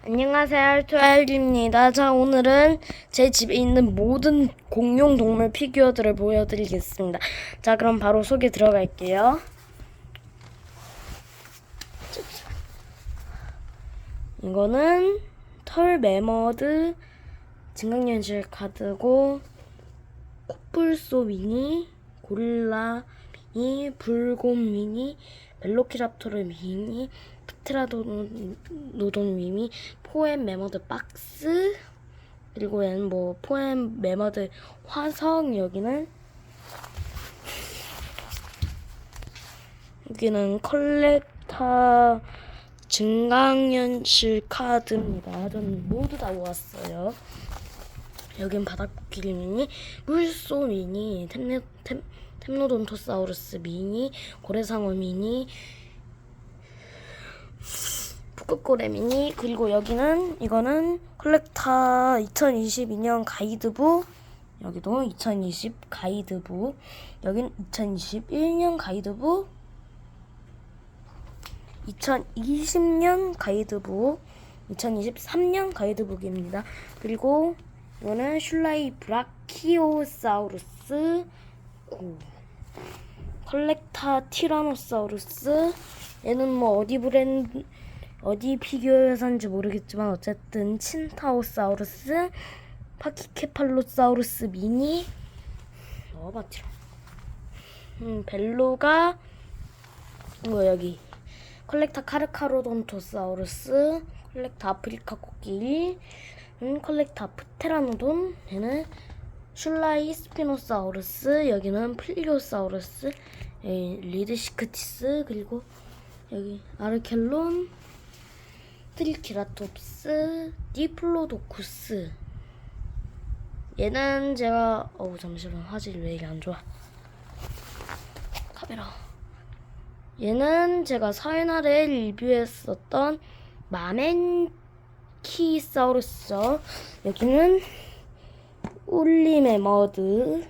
안녕하세요, 토알입니다. 자, 오늘은 제 집에 있는 모든 공룡 동물 피규어들을 보여드리겠습니다. 자, 그럼 바로 소개 들어갈게요. 이거는 털 매머드 증강현실 카드고, 코뿔소 미니, 고릴라 미니, 불곰 미니, 벨로키랍토르 미니, 프테라노돈 미니, 포엠 매머드 박스, 그리고 얘는 뭐 포엠 매머드 화성. 여기는 컬렉터 증강현실 카드입니다. 저는 모두 다 모았어요. 여긴 바닥코끼리 미니, 물소 미니, 템노돈토사우루스 미니, 고래상어 미니, 북극고래 미니. 그리고 이거는 컬렉터 2022년 가이드북. 여기도 2020 가이드북. 여긴 2021년 가이드북, 2020년 가이드북, 2023년 가이드북입니다. 그리고 이거는 슐라이 브라키오사우루스, 컬렉타 티라노사우루스. 얘는 뭐 어디 피규어 회사인지 모르겠지만 어쨌든 친타오사우루스, 파키케팔로사우루스 미니. 넣어봤지롱. 벨로가 여기 컬렉타 카르카로돈토사우루스, 컬렉타 아프리카 코끼리, 컬렉타 프테라노돈. 얘는 슐라이 스피노사우루스. 여기는 플리오사우루스, 리드시크티스. 그리고 여기 아르켈론, 트리케라톱스, 디플로도쿠스. 얘는 제가 잠시만, 화질이 왜 이렇게 안 좋아. 카메라. 얘는 제가 사회날에 리뷰했었던 마멘키사우루스. 여기는 울리메머드.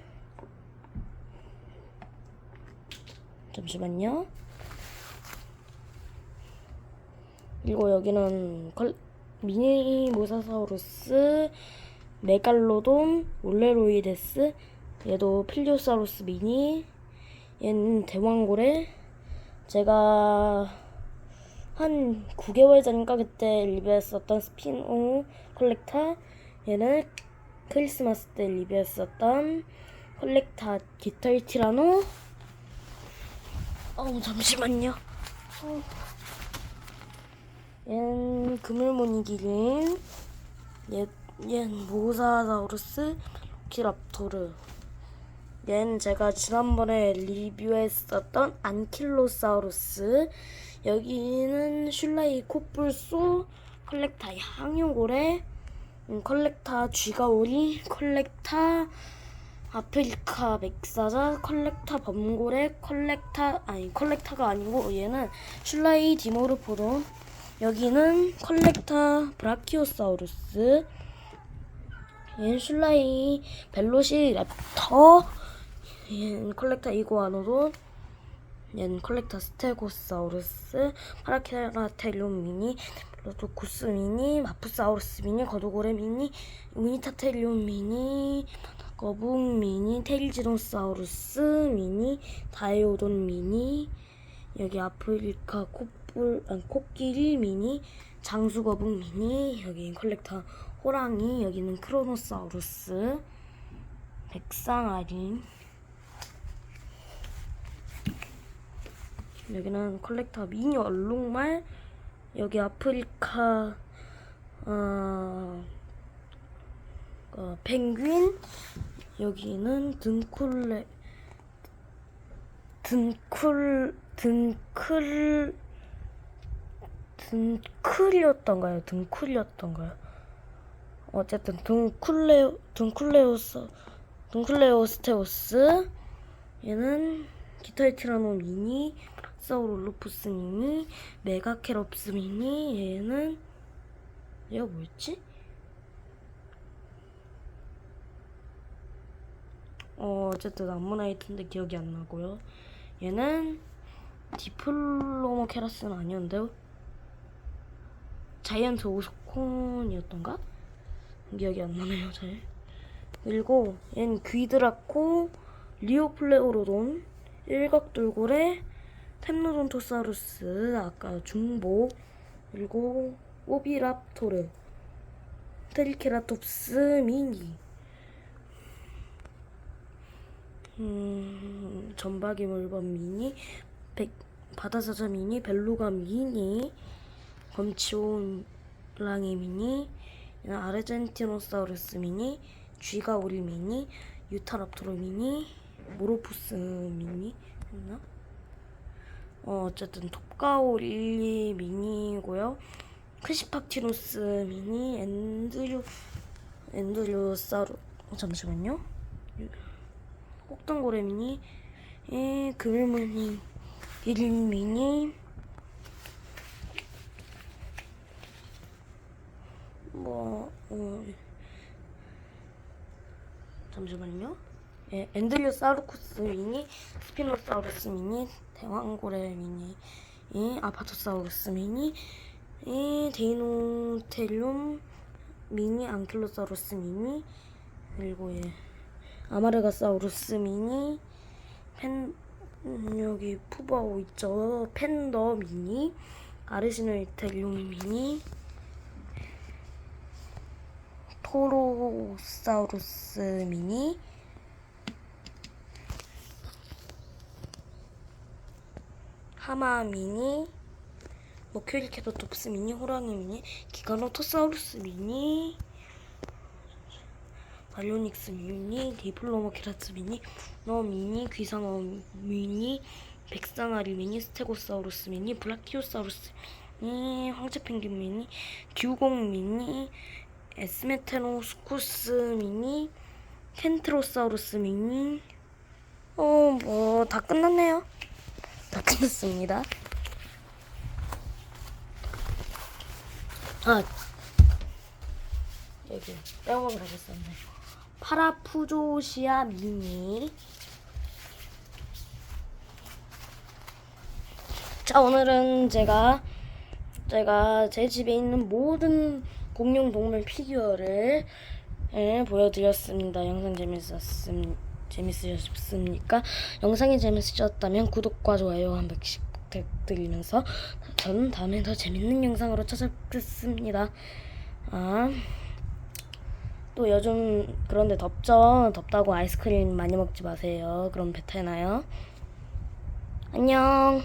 잠시만요. 그리고 여기는 미니 모사사우루스, 메갈로돈, 올레로이데스. 얘도 필리오사우루스 미니. 얘는 대왕고래. 제가 한 9개월 전인가 그때 리뷰했었던 스피노 컬렉터. 얘는 크리스마스 때 리뷰했었던 컬렉터 깃털 티라노. 잠시만요. 얘는 그물무늬 기린. 얘는 모사사우루스 키랍토르. 얘는 제가 지난번에 리뷰했었던 안킬로사우루스. 여기는 슐라이 코뿔소, 컬렉타 향유고래, 컬렉타 쥐가오리, 컬렉타 아프리카 맥사자, 컬렉타 범고래, 컬렉타가 아니고 얘는 슐라이 디모르포돈. 여기는 컬렉타 브라키오사우루스. 얘는 슐라이 벨로시랩터. 얘는 컬렉타 이구아노돈. 얘는 컬렉타 스테고사우루스, 파라케라테리온 미니, 로토쿠스 미니, 마푸사우루스 미니, 거두고래 미니, 우니타테리온 미니, 거북 미니, 테일지노사우루스 미니, 다이오돈 미니. 여기 아프리카 코끼리 미니, 장수거북 미니. 여기 컬렉터 호랑이. 여기는 크로노사우루스, 백상아리. 여기는 컬렉터 미니 얼룩말. 여기 아프리카 펭귄. 여기는 등클이었던가요? 어쨌든 둥클레오스테오스. 얘는 깃털 티라노 미니, 사우롤로푸스 미니, 메가케롭스 미니. 얘가 뭐였지? 어쨌든 암모나이트인데 기억이 안 나고요. 얘는 디플로모케라스는 아니었는데요. 자이언트 오스콘이었던가? 기억이 안 나네요 잘. 그리고 얘는 귀드라코, 리오플레오로돈, 일각돌고래, 템노돈토사우루스, 아까 중복, 그리고 오비랍토르, 트리케라톱스 미니, 점박이 물범 미니, 바다사자 미니, 벨루가 미니, 검치호랑이 미니, 아르젠티노사우루스 미니, 쥐가오리 미니, 유타랍토르 미니, 모로푸스 미니 했나? 어쨌든 톱가오리 미니고요. 크시팍티노스 미니, 엔드류사루 잠시만요. 꼭등고래 미니, 그물무늬 일 미니, 잠시만요. 엔들리오사우루쿠스 미니, 스피노사우루스 미니, 대왕고래 미니, 아파토사우루스 미니, 데이노텔륨 미니, 앙킬로사우루스 미니, 그리고 아마르가사우루스 미니, 여기 푸바오 있죠. 팬더 미니, 아르시노이텔륨 미니, 토로사우루스 미니, 하마 미니, 모큐리케도톱스 미니, 호랑이 미니, 기가노토사우루스 미니, 발로닉스 미니, 디플로모키라스 미니, 너 미니, 귀상어 미니, 백상아리 미니, 스테고사우루스 미니, 브라키오사우루스 미니, 황제펭귄 미니, 듀공 미니, 에스메테노스쿠스 미니, 켄트로사우루스 미니. 다 끝났네요. 다 끝났습니다. 여기 빼먹으라겠었네. 파라푸조시아 미니. 자, 오늘은 제가 제 집에 있는 모든 공룡 동물 피규어를 보여드렸습니다. 영상 재밌으셨습니까? 영상이 재밌으셨다면 구독과 좋아요 한 번씩 부탁드리면서 저는 다음에 더 재밌는 영상으로 찾아뵙겠습니다. 또 요즘 그런데 덥죠? 덥다고 아이스크림 많이 먹지 마세요. 그럼 배탈 나요. 안녕.